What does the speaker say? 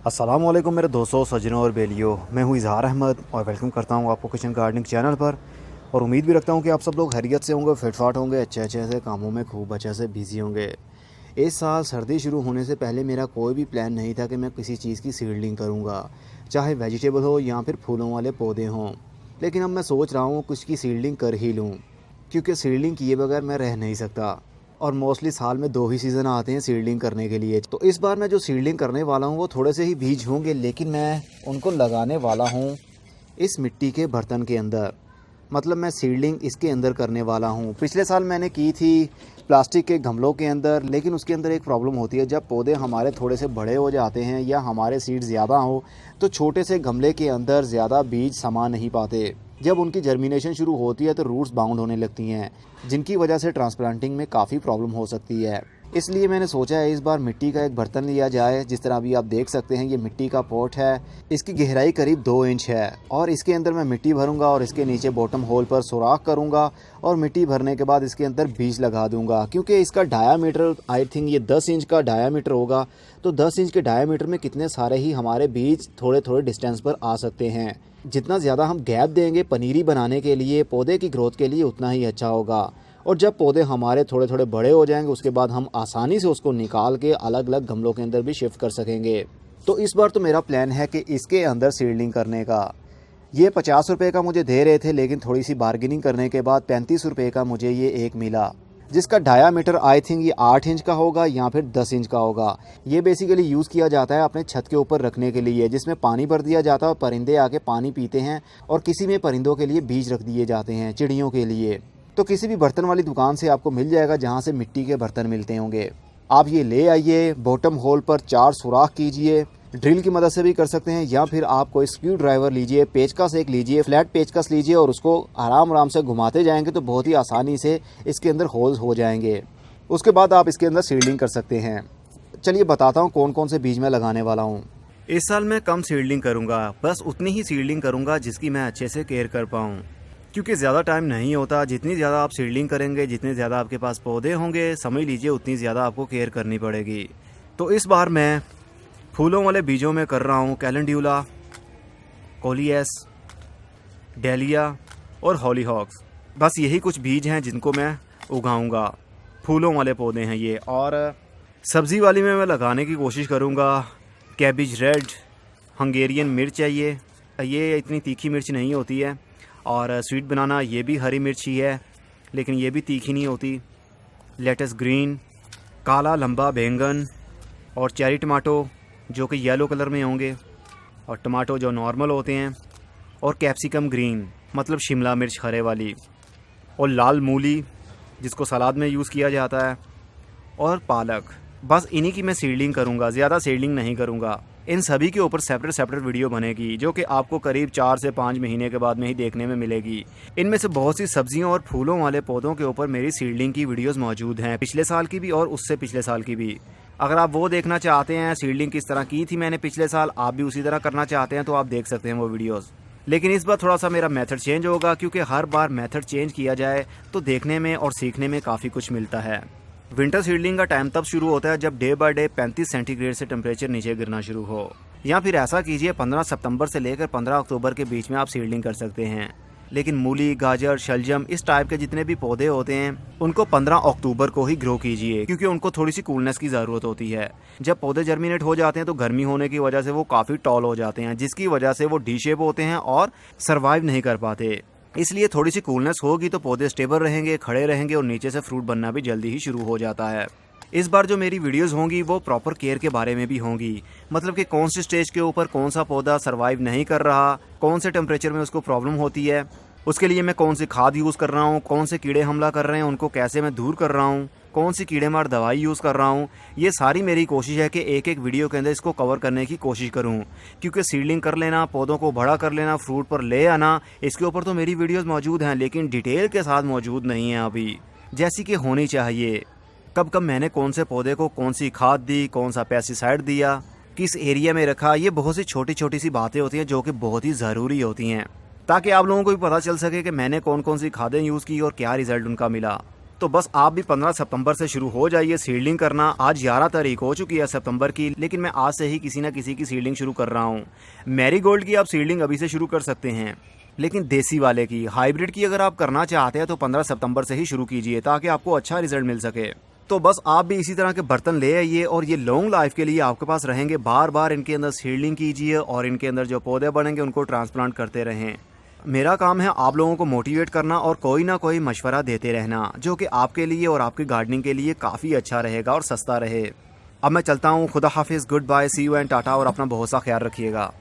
अस्सलामुअलैकुम मेरे दोस्तों, सज्जनों और बेलियों। मैं हूँ इजहार अहमद और वेलकम करता हूँ आपको किचन गार्डनिंग चैनल पर। और उम्मीद भी रखता हूँ कि आप सब लोग खैरियत से होंगे, फिटफाट होंगे, अच्छे से कामों में खूब अच्छे से बिजी होंगे। इस साल सर्दी शुरू होने से पहले मेरा कोई भी प्लान नहीं था कि मैं किसी चीज़ की सीडलिंग करूँगा, चाहे वेजिटेबल हो या फिर फूलों वाले पौधे हों। लेकिन अब मैं सोच रहा हूँ कुछ की सीडलिंग कर ही लूँ, क्योंकि सीडलिंग किए बगैर मैं रह नहीं सकता। और मोस्टली साल में 2 ही सीज़न आते हैं सीडलिंग करने के लिए। तो इस बार मैं जो सीडलिंग करने वाला हूँ वो थोड़े से ही बीज होंगे, लेकिन मैं उनको लगाने वाला हूँ इस मिट्टी के बर्तन के अंदर। मतलब मैं सीडलिंग इसके अंदर करने वाला हूँ। पिछले साल मैंने की थी प्लास्टिक के गमलों के अंदर, लेकिन उसके अंदर एक प्रॉब्लम होती है। जब पौधे हमारे थोड़े से बड़े हो जाते हैं या हमारे सीड ज़्यादा हो तो छोटे से गमले के अंदर ज़्यादा बीज समा नहीं पाते। जब उनकी जर्मिनेशन शुरू होती है तो रूट्स बाउंड होने लगती हैं, जिनकी वजह से ट्रांसप्लांटिंग में काफ़ी प्रॉब्लम हो सकती है। इसलिए मैंने सोचा है इस बार मिट्टी का एक बर्तन लिया जाए। जिस तरह अभी आप देख सकते हैं ये मिट्टी का पॉट है। इसकी गहराई करीब 2 इंच है और इसके अंदर मैं मिट्टी भरूंगा और इसके नीचे बॉटम होल पर सुराख करूंगा और मिट्टी भरने के बाद इसके अंदर बीज लगा दूंगा। क्योंकि इसका डायामीटर आई थिंक ये 10 इंच का डायामीटर होगा, तो 10 इंच के डायामीटर में कितने सारे ही हमारे बीज थोड़े थोड़े डिस्टेंस पर आ सकते हैं। जितना ज़्यादा हम गैप देंगे पनीरी बनाने के लिए, पौधे की ग्रोथ के लिए, उतना ही अच्छा होगा। और जब पौधे हमारे थोड़े थोड़े बड़े हो जाएंगे उसके बाद हम आसानी से उसको निकाल के अलग अलग गमलों के अंदर भी शिफ्ट कर सकेंगे। तो इस बार तो मेरा प्लान है कि इसके अंदर सीडलिंग करने का। ये 50 रुपये का मुझे दे रहे थे, लेकिन थोड़ी सी बार्गेनिंग करने के बाद 35 रुपये का मुझे ये एक मिला, जिसका डायामीटर आई थिंक ये 8 इंच का होगा या फिर 10 इंच का होगा। ये बेसिकली यूज़ किया जाता है अपने छत के ऊपर रखने के लिए, जिसमें पानी भर दिया जाता है और परिंदे आके पानी पीते हैं। और किसी में परिंदों के लिए बीज रख दिए जाते हैं, चिड़ियों के लिए। तो किसी भी बर्तन वाली दुकान से आपको मिल जाएगा जहाँ से मिट्टी के बर्तन मिलते होंगे। आप ये ले आइए, बॉटम होल पर 4 सुराख कीजिए। ड्रिल की मदद से भी कर सकते हैं या फिर आप कोई स्क्रू ड्राइवर लीजिए, पेचकस एक लीजिए, फ्लैट पेचकस लीजिए और उसको आराम आराम से घुमाते जाएंगे तो बहुत ही आसानी से इसके अंदर होल्स हो जाएंगे। उसके बाद आप इसके अंदर सीडलिंग कर सकते हैं। चलिए बताता हूँ कौन कौन से बीज मैं लगाने वाला हूँ। इस साल मैं कम सीडलिंग करूँगा, बस उतनी ही सीडलिंग करूँगा जिसकी मैं अच्छे से केयर कर पाऊँ, क्योंकि ज़्यादा टाइम नहीं होता। जितनी ज़्यादा आप सीडलिंग करेंगे, जितने ज़्यादा आपके पास पौधे होंगे, समझ लीजिए उतनी ज़्यादा आपको केयर करनी पड़ेगी। तो इस बार मैं फूलों वाले बीजों में कर रहा हूँ कैलेंड्यूला, कोलियस, डेलिया और हॉलीहॉक्स। बस यही कुछ बीज हैं जिनको मैं उगाऊंगा। फूलों वाले पौधे हैं ये। और सब्ज़ी वाली में मैं लगाने की कोशिश करूँगा कैबिज रेड, हंगेरियन मिर्च है ये इतनी तीखी मिर्च नहीं होती है। और स्वीट बनाना ये भी हरी मिर्च ही है, लेकिन ये भी तीखी नहीं होती। लेटस ग्रीन, काला लंबा बैंगन और चेरी टमाटो जो कि येलो कलर में होंगे, और टमाटो जो नॉर्मल होते हैं, और कैप्सिकम ग्रीन मतलब शिमला मिर्च हरे वाली, और लाल मूली जिसको सलाद में यूज़ किया जाता है, और पालक। बस इन्हीं की मैं सीडलिंग करूँगा, ज़्यादा सीडलिंग नहीं करूँगा। इन सभी के ऊपर सेपरेट वीडियो बनेगी जो कि आपको करीब 4 से 5 महीने के बाद में ही देखने में मिलेगी। इनमें से बहुत सी सब्जियों और फूलों वाले पौधों के ऊपर मेरी सीडलिंग की वीडियोस मौजूद हैं, पिछले साल की भी और उससे पिछले साल की भी। अगर आप वो देखना चाहते हैं सीडलिंग किस तरह की थी मैंने पिछले साल, आप भी उसी तरह करना चाहते हैं तो आप देख सकते हैं वो वीडियोज़। लेकिन इस बार थोड़ा सा मेरा मेथड चेंज होगा, क्योंकि हर बार मेथड चेंज किया जाए तो देखने में और सीखने में काफ़ी कुछ मिलता है। विंटर सीडलिंग का टाइम तब शुरू होता है जब डे बाय डे 35 सेंटीग्रेड से टेम्परेचर नीचे गिरना शुरू हो। या फिर ऐसा कीजिए 15 सितंबर से लेकर 15 अक्टूबर के बीच में आप सीडलिंग कर सकते हैं। लेकिन मूली, गाजर, शलजम इस टाइप के जितने भी पौधे होते हैं उनको 15 अक्टूबर को ही ग्रो कीजिए, क्योंकि उनको थोड़ी सी कूलनेस की ज़रूरत होती है। जब पौधे जर्मिनेट हो जाते हैं तो गर्मी होने की वजह से वो काफ़ी टॉल हो जाते हैं, जिसकी वजह से वो डी शेप होते हैं और सर्वाइव नहीं कर पाते। इसलिए थोड़ी सी कूलनेस होगी तो पौधे स्टेबल रहेंगे, खड़े रहेंगे और नीचे से फ्रूट बनना भी जल्दी ही शुरू हो जाता है। इस बार जो मेरी वीडियोस होंगी वो प्रॉपर केयर के बारे में भी होंगी, मतलब कि कौन सी स्टेज के ऊपर कौन सा पौधा सर्वाइव नहीं कर रहा, कौन से टेम्परेचर में उसको प्रॉब्लम होती है, उसके लिए मैं कौन सी खाद यूज़ कर रहा हूँ, कौन से कीड़े हमला कर रहे हैं उनको कैसे मैं दूर कर रहा हूँ, कौन सी कीड़े मार दवाई यूज़ कर रहा हूँ। ये सारी मेरी कोशिश है कि एक एक वीडियो के अंदर इसको कवर करने की कोशिश करूँ, क्योंकि सीडलिंग कर लेना, पौधों को बड़ा कर लेना, फ्रूट पर ले आना, इसके ऊपर तो मेरी वीडियोस मौजूद हैं, लेकिन डिटेल के साथ मौजूद नहीं है अभी, जैसी कि होनी चाहिए। कब कब मैंने कौन से पौधे को कौन सी खाद दी, कौन सा पेस्टिसाइड दिया, किस एरिया में रखा, ये बहुत सी छोटी छोटी सी बातें होती हैं जो कि बहुत ही ज़रूरी होती हैं, ताकि आप लोगों को भी पता चल सके कि मैंने कौन कौन सी खादें यूज़ की और क्या रिज़ल्ट उनका मिला। तो बस आप भी 15 सितंबर से शुरू हो जाइए सीडलिंग करना। आज 11 तारीख हो चुकी है सितंबर की, लेकिन मैं आज से ही किसी ना किसी की सीडलिंग शुरू कर रहा हूँ। मैरीगोल्ड की आप सीडलिंग अभी से शुरू कर सकते हैं, लेकिन देसी वाले की, हाइब्रिड की अगर आप करना चाहते हैं तो 15 सितंबर से ही शुरू कीजिए ताकि आपको अच्छा रिजल्ट मिल सके। तो बस आप भी इसी तरह के बर्तन ले आइए और ये लॉन्ग लाइफ के लिए आपके पास रहेंगे। बार बार इनके अंदर सीडलिंग कीजिए और इनके अंदर जो पौधे बनेंगे उनको ट्रांसप्लांट करते रहें। मेरा काम है आप लोगों को मोटिवेट करना और कोई ना कोई मशवरा देते रहना जो कि आपके लिए और आपकी गार्डनिंग के लिए काफ़ी अच्छा रहेगा और सस्ता रहे। अब मैं चलता हूँ, खुदा हाफिज़, good bye, see you and tata, और अपना बहुत सा ख्याल रखिएगा।